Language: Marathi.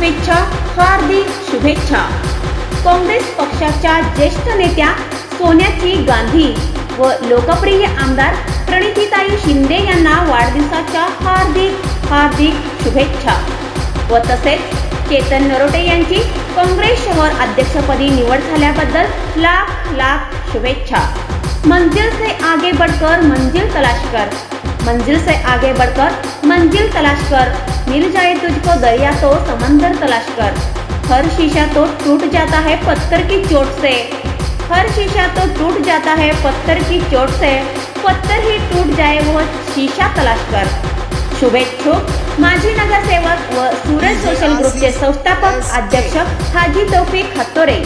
शुभेच्छा, हार्दिक शुभेच्छा। काँग्रेस पक्षाच्या ज्येष्ठ नेत्या सोनिया गांधी व लोकप्रिय आमदार प्रणितीताई शिंदे यांना वाढदिवसाच्या हार्दिक शुभेच्छा व तसेच चेतन नरोटे यांची काँग्रेस शहर अध्यक्षपदी निवड झाल्याबद्दल लाख शुभेच्छा। मंजिल से आगे बढ़कर मंजिल तलाश कर, मंजिल से आगे बढ़कर मंजिल तलाश कर, मिल जाए तुझको दरिया तो समंदर तलाश कर। हर शीशा तो टूट जाता है पत्थर की चोट से, हर शीशा तो टूट जाता है पत्थर की चोट से, पत्थर ही टूट जाए वो शीशा तलाश कर। शुभेच्छुक माजी नगरसेवक व सूरज सोशल ग्रुपचे संस्थापक अध्यक्ष हाजी तौफिक हत्तोरे।